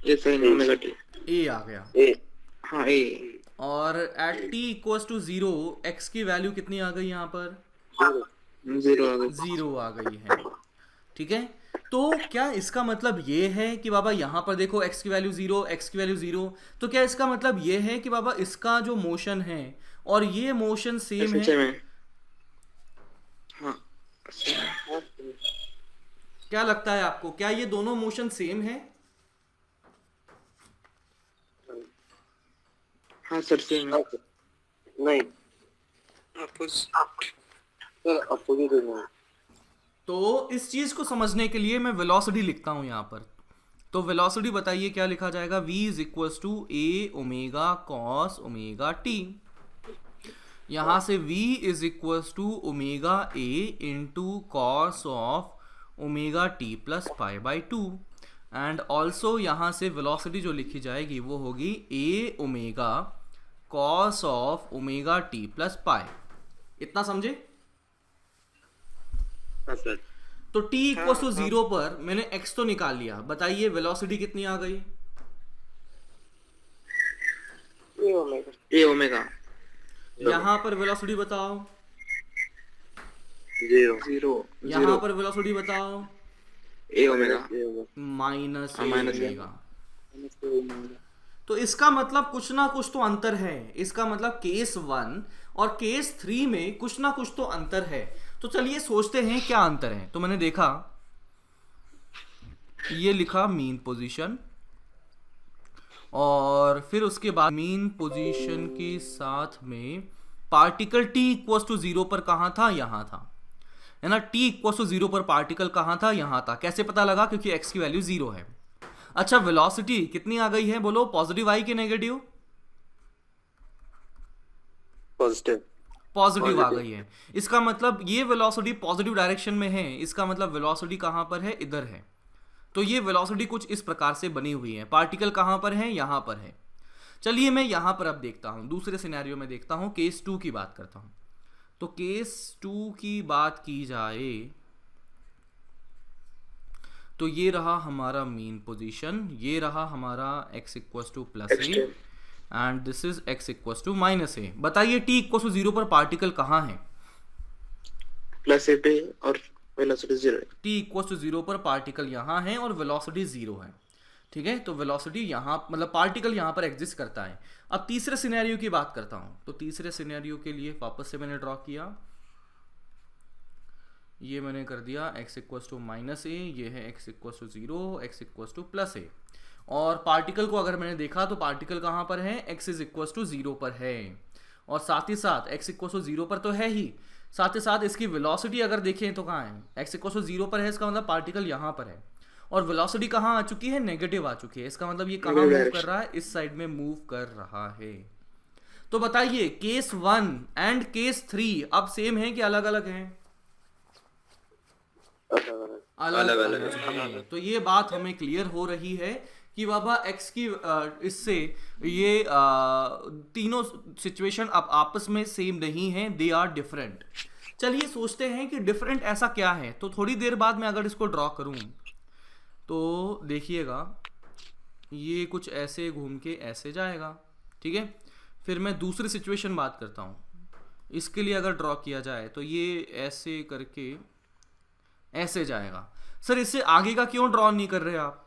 ये साइन ओमेगा टी a आ गया। हाँ ए। और at t equals to 0 x की वैल्यू कितनी आ गई यहाँ पर? 0 आ गई है। ठीक है, तो क्या इसका मतलब ये है कि बाबा यहाँ पर देखो x की वैल्यू 0, x की वैल्यू 0, तो क्या इसका मतलब ये है कि बाबा इसका जो मोशन है और ये मोशन सेम है? हाँ। क्या लगता है आपको, क्या ये दोनों मोशन सेम है? हाँ सर सेम है। नहीं सर अपोजिट है। तो इस चीज को समझने के लिए मैं वेलोसिटी लिखता हूं यहाँ पर। तो वेलोसिटी बताइए क्या लिखा जाएगा? v is equals to a omega cos omega t. यहां से v is equals to omega a into cos of omega t plus pi by 2। And also यहां से वेलोसिटी जो लिखी जाएगी वो होगी a omega cos of omega t plus pi. इतना समझे? सर तो t इक्वल्स टू 0 पर मैंने x तो निकाल लिया। बताइए वेलोसिटी कितनी आ गई? ए ओमेगा ए ओमेगा यहाँ पर वेलोसिटी बताओ, जीरो जीरो यहाँ पर वेलोसिटी बताओ, ए ओमेगा माइनस minus ओमेगा। तो इसका मतलब कुछ ना कुछ तो अंतर है। इसका मतलब केस 1 और केस 3 में कुछ ना कुछ तो अंतर है। तो चलिए सोचते हैं क्या अंतर है। तो मैंने देखा, ये लिखा मीन पोजीशन, और फिर उसके बाद मीन पोजीशन के साथ में पार्टिकल t इक्वल टू 0 पर कहाँ था, यहाँ था, है ना। t इक्वल टू 0 पर पार्टिकल कहाँ था, यहाँ था। कैसे पता लगा? क्योंकि x की वैल्यू 0 है। अच्छा, वेलोसिटी कितनी आ गई है बोलो, पॉजिटिव आई कि नेगेटिव? पॉजिटिव पॉजिटिव आ गई है। इसका मतलब ये वेलोसिटी पॉजिटिव डायरेक्शन में है, इसका मतलब वेलोसिटी कहाँ पर है, इधर है। तो ये वेलोसिटी कुछ इस प्रकार से बनी हुई है। पार्टिकल कहाँ पर है, यहाँ पर है। चलिए मैं यहाँ पर अब देखता हूँ, दूसरे सिनेरियो में देखता हूँ, केस 2 की बात करता हूँ। तो केस 2 की बात की जाए तो ये रहा हमारा मीन पोजीशन, ये रहा हमारा x equals to plus a and this is x equals to minus a. बताइए t इक्वल्स टू 0 पर पार्टिकल कहाँ है? प्लस ए पे और velocity zero. t equals to 0 पर पार्टिकल यहाँ है और वेलोसिटी 0 है। ठीक है, तो वेलोसिटी यहाँ, मतलब पार्टिकल यहाँ पर एग्जिस्ट करता है। अब तीसरे सिनेरियो की बात करता हूँ। तो तीसरे सिनेरियो के लिए वापस से मैंने ड्रॉ किया, ये मैंने कर दिया x equals to minus a, ये है x equals to 0, x equals to plus a. और पार्टिकल को अगर मैंने देखा तो पार्टिकल कहाँ पर है, x इज इक्वल्स टू 0 पर है। और साथ ही साथ x इक्वल्स टू 0 पर तो है ही, साथ ही साथ इसकी वेलोसिटी अगर देखें तो कहाँ है, x इक्वल्स टू 0 पर है, इसका मतलब पार्टिकल यहाँ पर है। और वेलोसिटी कहाँ आ चुकी है, नेगेटिव आ चुकी है। इसका मतलब ये कहाँ मूव कर रहा है, इस साइड में मूव कर रहा है। तो बताइए केस 1 एंड केस 3 अब सेम है कि अलग अलग हैं? अलग अलग है। तो ये बात हमें क्लियर हो रही है कि बाबा x की इससे ये तीनों सिचुएशन अब आपस में सेम नहीं है, दे आर डिफरेंट। चलिए सोचते हैं कि डिफरेंट ऐसा क्या है। तो थोड़ी देर बाद मैं अगर इसको ड्रॉ करूं तो देखिएगा ये कुछ ऐसे घूम के ऐसे जाएगा। ठीक है, फिर मैं दूसरी सिचुएशन बात करता हूँ। इसके लिए अगर ड्रॉ किया जाए तो ये ऐसे करके ऐसे जाएगा। सर इससे आगे का क्यों ड्रॉ नहीं कर रहे आप?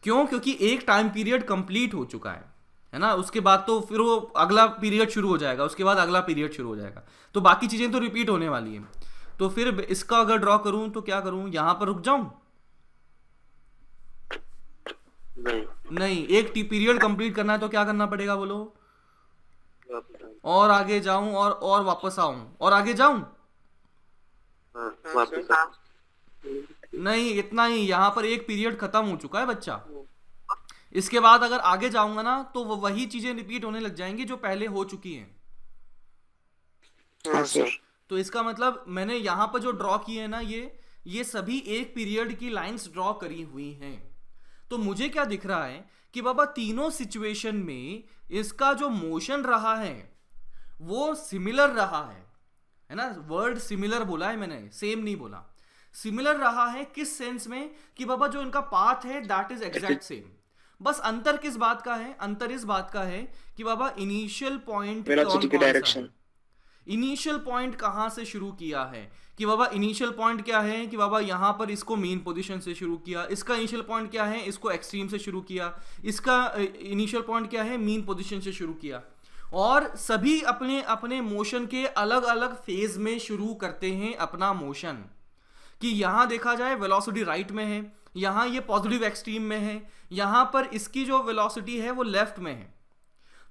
क्यों? क्योंकि एक टाइम पीरियड कंप्लीट हो चुका है ना। उसके बाद तो फिर वो अगला पीरियड शुरू हो जाएगा, उसके बाद अगला पीरियड शुरू हो जाएगा, तो बाकी चीजें तो रिपीट होने वाली है। तो फिर इसका अगर ड्रॉ करूं तो क्या करूं, यहां पर रुक जाऊं? नहीं, एक पीरियड कंप्लीट करना है तो क्या करना पड़ेगा बोलो? और आगे जाऊं और वापस आऊं और आगे जाऊं? नहीं, इतना ही। यहां पर एक पीरियड खत्म हो चुका है बच्चा। इसके बाद अगर आगे जाऊंगा ना तो वही चीजें रिपीट होने लग जाएंगी जो पहले हो चुकी हैं। हाँ सर। तो इसका मतलब मैंने यहां पर जो ड्रॉ किए हैं ना, ये सभी एक पीरियड की लाइंस ड्रॉ करी हुई हैं। तो मुझे क्या दिख रहा है कि बाबा तीनों सिचुएशन में इसका जो मोशन रहा है वो सिमिलर रहा है ना। वर्ड सिमिलर बोला है मैंने, सेम नहीं बोला। सिमिलर रहा है किस सेंस में कि बाबा जो इनका पाथ है दैट इज एग्जैक्ट सेम। बस अंतर किस बात का है? अंतर इस बात का है कि बाबा इनिशियल पॉइंट वेलोसिटी की डायरेक्शन, इनिशियल पॉइंट कहां से शुरू किया है कि बाबा इनिशियल पॉइंट क्या है कि बाबा यहां पर इसको मेन पोजीशन से शुरू किया। इसका इनिशियल पॉइंट क्या है, इसको एक्सट्रीम से शुरू किया। इसका इनिशियल पॉइंट क्या है, मीन पोजीशन से शुरू किया। और सभी अपने अपने मोशन के अलग अलग फेज में शुरू करते हैं अपना मोशन। कि यहां देखा जाए वेलोसिटी राइट में है, यहां ये पॉजिटिव एक्सट्रीम में है, यहां पर इसकी जो वेलोसिटी है वो लेफ्ट में है।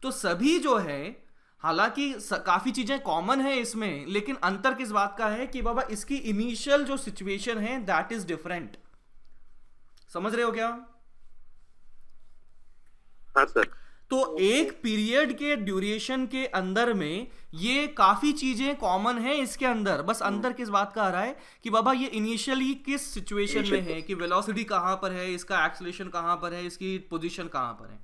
तो सभी जो है, हालांकि काफी चीजें कॉमन है इसमें, लेकिन अंतर किस बात का है कि बाबा इसकी इनिशियल जो सिचुएशन है दैट इज डिफरेंट। समझ रहे हो क्या? हाँ सर। तो एक पीरियड के ड्यूरेशन के अंदर में ये काफी चीजें कॉमन है इसके अंदर। बस अंतर किस बात का आ रहा है कि बाबा ये इनिशियली किस सिचुएशन में है, कि वेलोसिटी कहां पर है, इसका एक्सेलरेशन कहां पर है, इसकी पोजीशन कहां पर है।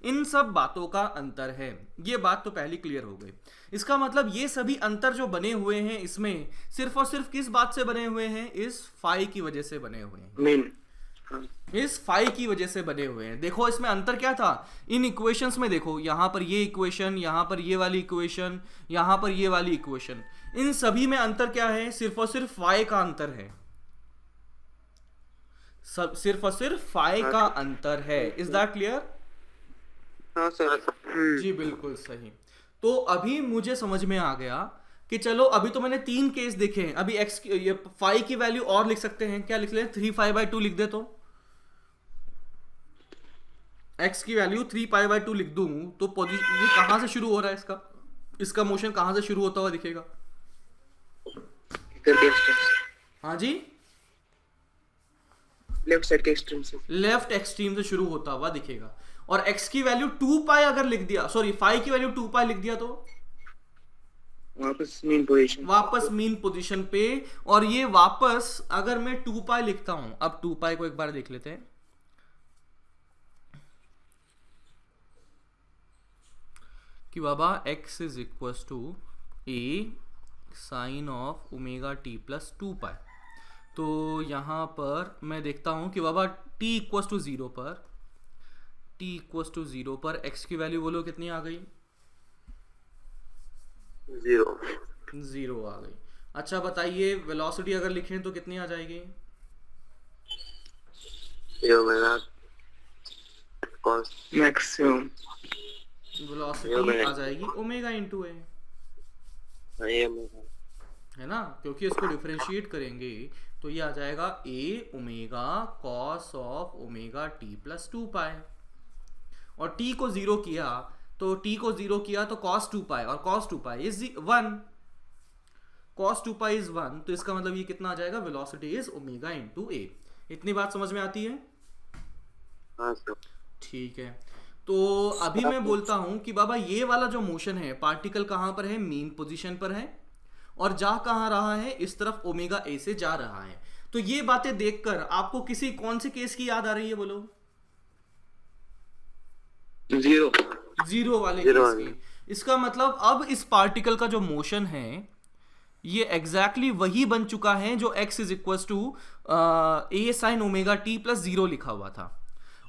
इन सब बातों का अंतर है। ये बात तो पहली क्लियर हो गई। इसका मतलब ये सभी अंतर जो बने हुए हैं इसमें सिर्फ और सिर्फ किस बात से बने हुए हैं, इस फाई की वजह से बने हुए हैं। मेन इस फाई की वजह से बने हुए हैं। देखो इसमें अंतर क्या था इन इक्वेशंस में, देखो यहां पर ये इक्वेशन, यहां पर ये वाली इक्वेशन, यहां पर ये वाली इक्वेशन, इन सभी में अंतर क्या है? सिर्फ और सिर्फ फाई का अंतर है, सिर्फ और सिर्फ फाई का अंतर है। Is that clear? हाँ सर। जी बिल्कुल सही। तो अभी मुझे समझ में आ गया कि चलो अभी तो मैंने 3 केस देखे हैं, अभी x ये फाई की वैल्यू और लिख सकते हैं। क्या लिख लें? 3π/2 लिख दे, तो x की वैल्यू 3π/2 लिख दूं तो पोजीशन ये कहां से शुरू हो रहा है? इसका मोशन कहां से शुरू होता हुआ दिखेगा? इधर के एक्सट्रीम से, हाँ जी, लेफ्ट साइड के एक्सट्रीम से। लेफ्ट एक्सट्रीम से शुरू होता हुआ दिखेगा। और x की वैल्यू 2π अगर लिख दिया, सॉरी फाई की वैल्यू 2π लिख दिया तो वापस मीन पोजीशन, वापस मीन पोजीशन पे। और ये वापस अगर मैं 2π लिखता हूं, अब 2π को एक बार देख लेते हैं कि बाबा x is equal to a sine of omega t plus 2π। तो यहां पर मैं देखता हूं कि बाबा t इक्वल टू 0 पर, t इक्वल टू 0 पर x की वैल्यू बोलो कितनी आ गई? 0 आ गई। अच्छा बताइए वेलोसिटी अगर लिखें तो कितनी आ जाएगी? मैक्सिमम वेलोसिटी आ जाएगी ओमेगा इंटू ए, है ना? क्योंकि इसको डिफरेंशिएट करेंगे तो ये आ जाएगा a omega cos of omega t plus 2π। और t को 0 किया तो cos 2π, और cos 2π इज 1, cos 2π इज 1, तो इसका मतलब ये कितना आ जाएगा? वेलोसिटी इज ओमेगा इंटू ए। इतनी बात समझ में आती है? हाँ सर। ठीक है। तो अभी मैं बोलता हूं कि बाबा ये वाला जो मोशन है, पार्टिकल कहां पर है? मीन पोजीशन पर है, और जा कहां रहा है? इस तरफ ओमेगा ए से जा रहा है। तो ये बातें देखकर आपको किसी कौन से केस की याद आ रही है बोलो? 0 वाले केस की। इसका मतलब अब इस पार्टिकल का जो मोशन है ये एग्जैक्टली वही बन चुका है जो x is equal to a sine omega t plus 0 लिखा हुआ था।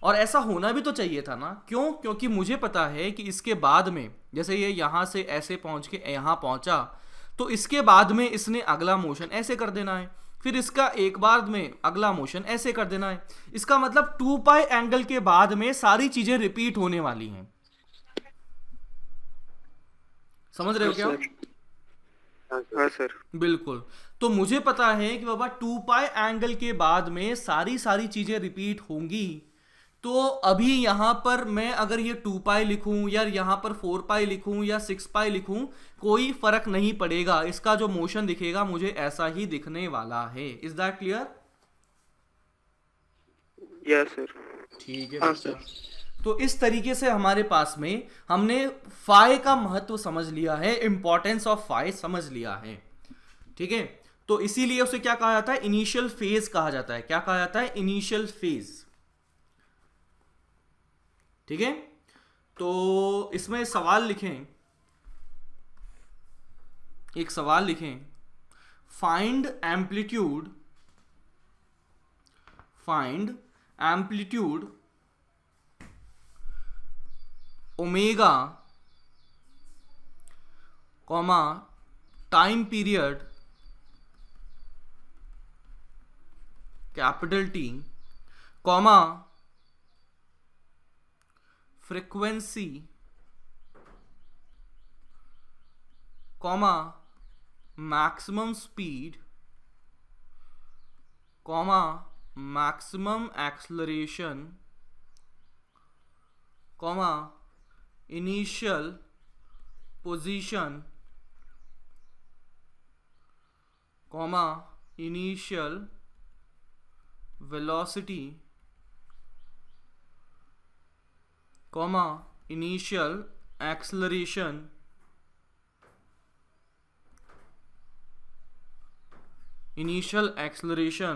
और ऐसा होना भी तो चाहिए था ना? क्यों? क्योंकि मुझे पता है कि इसके बाद में जैसे ये यहां से ऐसे पहुंच के यहां पहुंचा, तो इसके बाद में इसने अगला मोशन ऐसे कर देना है, फिर इसका एक बार में अगला मोशन ऐसे कर देना है। इसका मतलब 2π एंगल के बाद में सारी चीजें रिपीट होने वाली हैं। समझ रहे हो क्या? हाँ सर। बिल्कुल। तो मुझे पता है कि बाबा 2π एंगल के बाद में सारी चीजें रिपीट होंगी। तो अभी यहां पर मैं अगर ये 2π लिखूं या यहां पर 4π लिखूं या 6π लिखूं, कोई फर्क नहीं पड़ेगा। इसका जो मोशन दिखेगा मुझे ऐसा ही दिखने वाला है। Is that clear? Yes sir. ठीक है हाँ बच्चा। तो इस तरीके से हमारे पास में हमने फाई का महत्व समझ लिया है, इंपॉर्टेंस ऑफ फाई समझ लिया है। ठीक है, तो इसीलिए उसे क्या कहा जाता है? इनिशियल फेज कहा जाता है। क्या कहा जाता है? Initial phase. ठीक है, तो इसमें सवाल लिखें, एक सवाल लिखें, find amplitude omega comma time period capital T comma frequency comma maximum speed comma maximum acceleration comma initial position comma initial velocity comma initial acceleration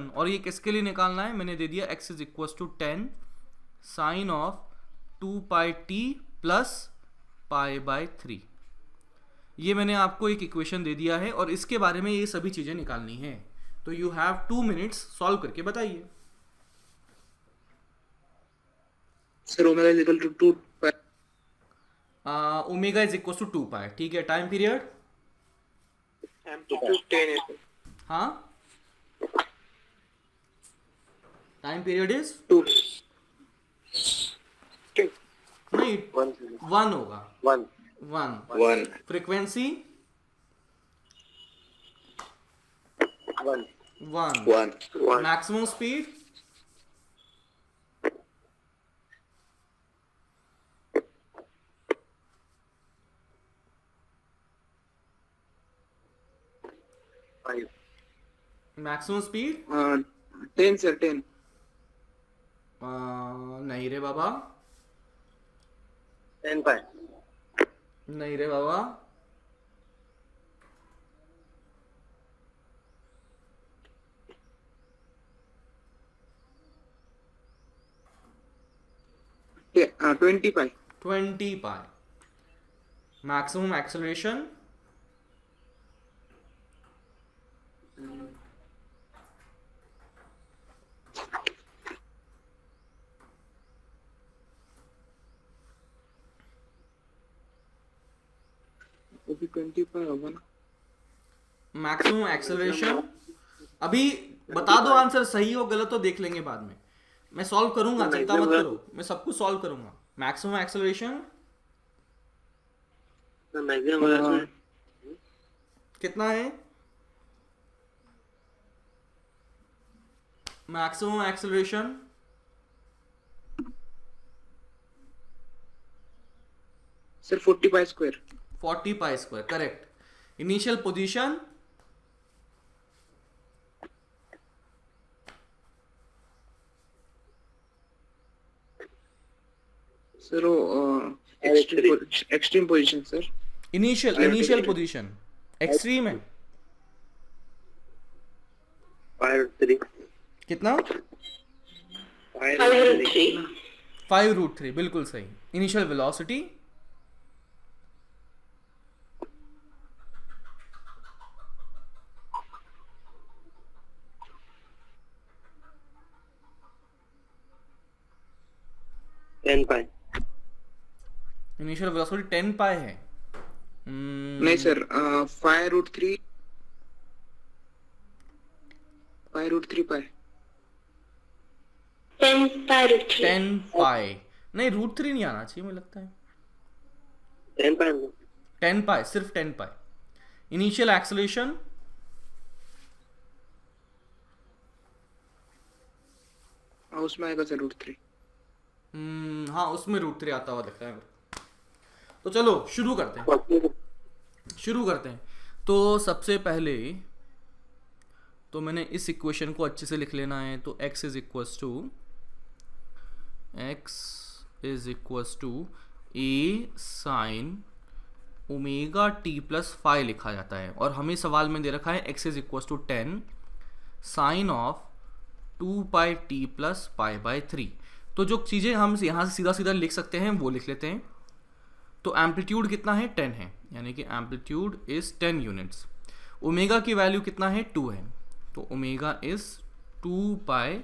और ये किसके लिए निकालना है? मैंने दे दिया x is equal to 10 sine of 2πt plus π/3। ये मैंने आपको एक इक्वेशन दे दिया है और इसके बारे में ये सभी चीजें निकालनी है। तो यू हैव 2 मिनट्स सॉल्व करके बताइए। Sir omega is equal to 2 pi. Omega is equal to 2 pi, ठीक है। टाइम पीरियड, एम्पलीट्यूड 10 है सर। हाँ, टाइम पीरियड इज 2 नहीं, 1 होगा, 1 1। 1 frequency 1 1। 1 maximum speed 5 maximum speed 10 sir 10। नहीं रे बाबा, 10 पाई नहीं रे बाबा, ते 20 पाई। 20 पाई। मैक्सिमम एक्सेलरेशन वो भी 20 पाई होगा ना। मैक्सिमम एक्सेलरेशन अभी बता दो, आंसर सही हो गलत तो देख लेंगे बाद में, मैं सॉल्व करूंगा, चिंता मत करो, मैं सब कुछ सॉल्व करूंगा। मैक्सिमम एक्सेलरेशन मैक्सिमम वेलोसिटी कितना है? Maximum acceleration sir 40 pi square. 40 pi square, correct. Initial position sir वो extreme position sir. Initial position extreme है, 5 कितना? 5 5√3, बिल्कुल सही। Initial velocity 10 pi initial velocity 10 pi है। नहीं sir 5√3 pi. 10 pi root 3. 10 pi नहीं, √3 नहीं आना चाहिए मुझे लगता है। 10 पाई 10 पाई, सिर्फ 10 पाई। इनिशियल एक्सेलरेशन उसमें आएगा सर √3। हाँ, उसमें √3 आता हुआ दिख रहा है मेरे को। तो चलो शुरू करते हैं। तो सबसे पहले तो मैंने इस इक्वेशन को अच्छे से लिख लेना है। तो x is equals to a sine omega t plus phi लिखा जाता है, और हमें सवाल में दे रखा है x is equals to 10 sine of 2 pi t plus pi by 3। तो जो चीज़ें हम यहाँ से सीधा सीधा लिख सकते हैं वो लिख लेते हैं। तो एम्पलीट्यूड कितना है? 10 है, यानी कि एम्पलीट्यूड इज 10 यूनिट्स। ओमेगा की वैल्यू कितना है? 2 है, तो ओमेगा इज 2 पाई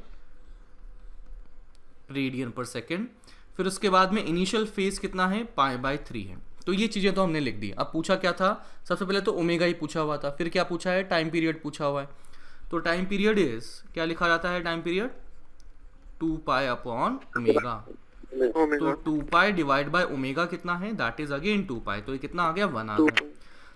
रेडियन पर सेकेंड। फिर उसके बाद में इनिशियल फेज कितना है? पाई बाई 3 है। तो ये चीज़ें तो हमने लिख दी। अब पूछा क्या था? सबसे पहले तो ओमेगा ही पूछा हुआ था, फिर क्या पूछा है? टाइम पीरियड पूछा हुआ है। तो टाइम पीरियड इज क्या लिखा जाता है? Time period 2 pi upon omega. तो 2 पाई डिवाइड बाय ओमेगा कितना है? दैट इज अगेन 2 पाई। तो ये कितना आ गया? 1 आ गया।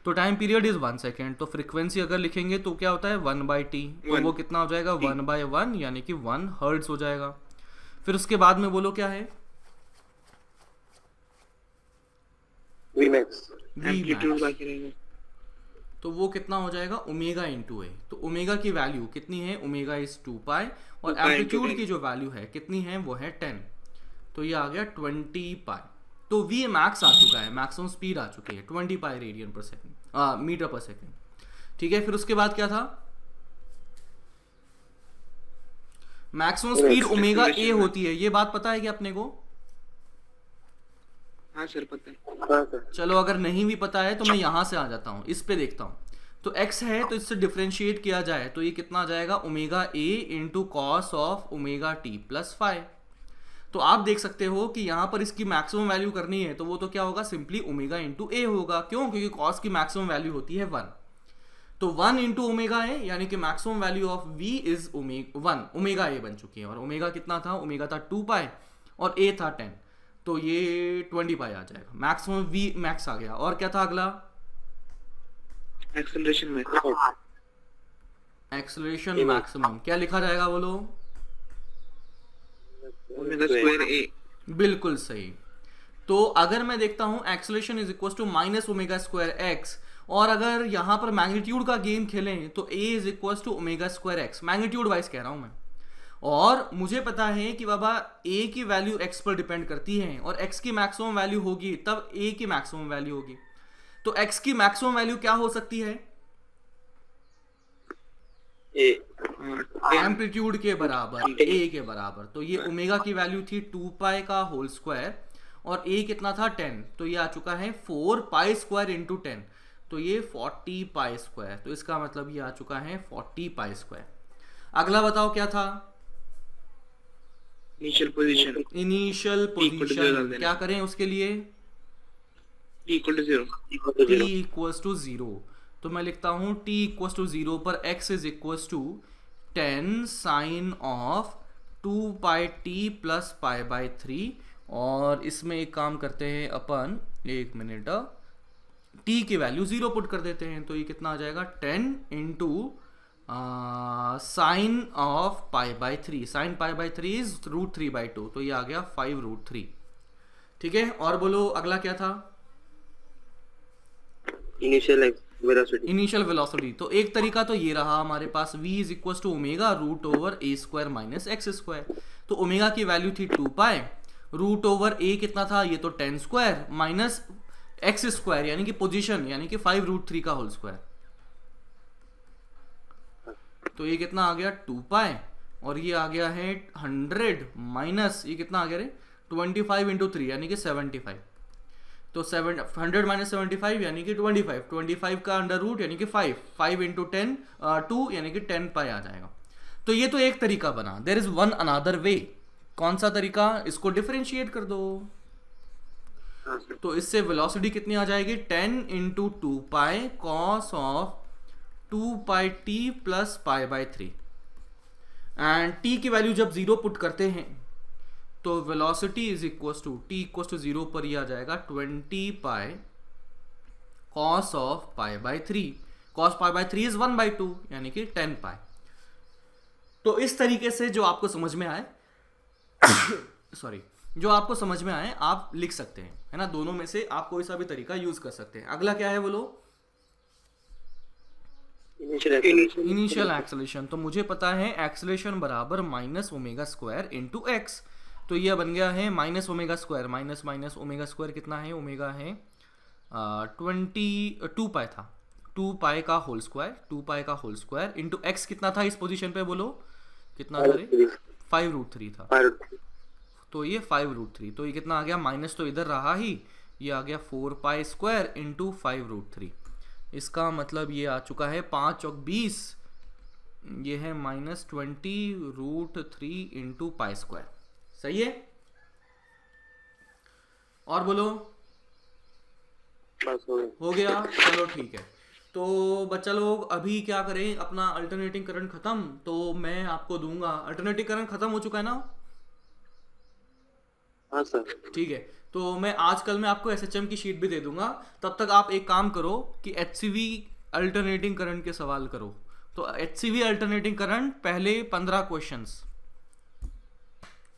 तो टाइम पीरियड इज 1 सेकेंड। तो फ्रीक्वेंसी अगर लिखेंगे तो क्या होता है? 1/t। तो वो कितना हो जाएगा? 1/1 यानी कि 1 हर्ट्ज हो जाएगा। फिर उसके बाद में बोलो क्या है? Vmax एम्पलीट्यूड बाकी रहेगा। तो वो कितना हो जाएगा? ओमेगा इंटू ए। तो ओमेगा की वैल्यू कितनी है? ओमेगा इज 2 पाई, और 2 पाई एम्पलीट्यूड into की जो वैल्यू है कितनी है? वो है 10। तो ये आ गया 20 पाई। तो वी मैक्स आ चुका है, मैक्सिमम स्पीड आ चुकी है 20 पाई रेडियन पर सेकेंड, मीटर पर सेकेंड। ठीक है, फिर उसके बाद क्या था? मैक्सिमम स्पीड ओमेगा ए होती है, ये बात पता है कि अपने को? हाँ सर पता है। हाँ सर चलो अगर नहीं भी पता है तो मैं यहां से आ जाता हूं, इस पे देखता हूं। तो x है तो इससे डिफरेंशिएट किया जाए तो ये कितना आ जाएगा? Omega A into cos of omega t plus 5। तो आप देख सकते हो कि यहाँ पर इसकी मैक्सिमम वैल्यू करनी है तो वो तो क्या होगा, सिंपली ओमेगा इंटू ए होगा। क्यों? क्योंकि कॉस की मैक्सिमम वैल्यू होती है 1, तो 1 इंटू ओमेगा ए, यानी कि maximum value of v is 1 omega A बन चुकी है। और ओमेगा कितना था? ओमेगा था 2 पाई और a था 10, तो ये 20 पाई आ जाएगा। मैक्सिमम v मैक्स आ गया। और क्या था अगला? एक्सेलरेशन में एक्सेलरेशन मैक्सिमम क्या लिखा जाएगा बोलो? Omega square a. बिल्कुल सही। तो अगर मैं देखता हूं acceleration is equal to minus omega square x, और अगर यहां पर मैग्नीट्यूड का गेम खेलें तो a is equal to omega square x, magnitude wise कह रहा हूं मैं। और मुझे पता है कि बाबा a की वैल्यू x पर डिपेंड करती है और x की मैक्सिमम वैल्यू होगी तब a की मैक्सिमम वैल्यू होगी। तो x की मैक्सिमम वैल्यू क्या हो सकती है? ए एम्पलीट्यूड के बराबर, a के बराबर। तो ये ओमेगा की वैल्यू थी 2 पाई का होल स्क्वायर और a कितना था 10, तो ये आ चुका है 4 पाई स्क्वायर इंटू 10, तो ये 40 पाई स्क्वायर। तो इसका मतलब ये आ चुका है 40 पाई स्क्वायर। अगला बताओ क्या था? इनिशियल पोजीशन इनिशियल पोजीशन क्या करें उसके लिए? Equal to 0। t equals to 0, तो मैं लिखता हूं t इक्वल्स टू 0 पर x is equals to 10 sine of 2 pi t plus pi by 3। और इसमें एक काम करते हैं अपन, एक मिनट, t की वैल्यू 0 पुट कर देते हैं, तो ये कितना आ जाएगा 10 into sine of pi by 3। Sine pi by 3 is √3/2, तो ये आ गया 5√3। ठीक है, और बोलो अगला क्या था? Initial velocity. Initial velocity. तो एक तरीका तो ये रहा हमारे पास, v is equal to omega root over a square minus x square. तो ओमेगा की वैल्यू थी 2 पाई, रूट ओवर ए कितना था? ये तो 10 स्क्वायर माइनस एक्स स्क्वायर यानी कि पोजीशन, यानी कि 5√3 का होल स्क्वायर। तो ये कितना आ गया 2 पाई, और ये आ गया है 100 माइनस ये कितना आ गया रे 25 इंटू 3 यानी कि 75। तो 100 माइनस 75 यानी कि 25 का अंडर रूट यानी कि 5 इंटू 10 2 यानी कि 10 पाई आ जाएगा। तो ये तो एक तरीका बना। There is one another way. कौन सा तरीका? इसको डिफरेंशिएट कर दो। तो इससे वेलोसिटी कितनी आ जाएगी? 10 into 2 pi cos of 2 pi t plus pi by 3। And t की वैल्यू जब 0 पुट करते हैं तो velocity is equal to t equal to 0 पर ही आ जाएगा 20 pi cos of pi by 3। Cos pi by 3 is 1/2 यानी कि 10 पाई। तो इस तरीके से जो आपको समझ में आए सॉरी, जो आपको समझ में आए आप लिख सकते हैं, है ना। दोनों में से आप कोई सा भी तरीका यूज कर सकते हैं। अगला क्या है बोलो? Initial acceleration. तो मुझे पता है एक्सेलरेशन बराबर minus omega square into x. तो यह बन गया है minus omega square, minus minus omega square कितना है? ओमेगा है 2 पाई था, 2 पाई का होल स्क्वायर, 2 पाई का होल स्क्वायर इंटू एक्स कितना था इस पोजीशन पे बोलो? कितना था रे? 5√3 था। तो ये 5√3, तो ये कितना आ गया? माइनस तो इधर रहा ही, ये आ गया 4 पाई स्क्वायर इंटू 5√3। इसका मतलब ये आ चुका है 5 और 20, ये है -20√3 इंटू पाई स्क्वायर। सही है? और बोलो? बस हो गया, चलो ठीक है। तो बच्चा लोग अभी क्या करें, अपना अल्टरनेटिंग करंट खत्म तो मैं आपको दूंगा। अल्टरनेटिंग करंट खत्म हो चुका है ना? हाँ सर। ठीक है, तो मैं आज कल मैं आपको एसएचएम की शीट भी दे दूंगा। तब तक आप एक काम करो कि एचसीवी अल्टरनेटिंग करंट के सवाल करो। तो एचसीवी अल्टरनेटिंग करंट पहले 15 क्वेश्चंस,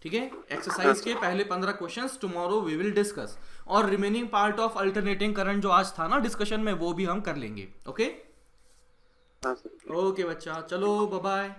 ठीक है, एक्सरसाइज के पहले 15 questions tomorrow we will discuss. और remaining part of alternating current जो आज था ना डिस्कशन में, वो भी हम कर लेंगे। ओके हाँ सर। ओके बच्चा, चलो बाय बाय।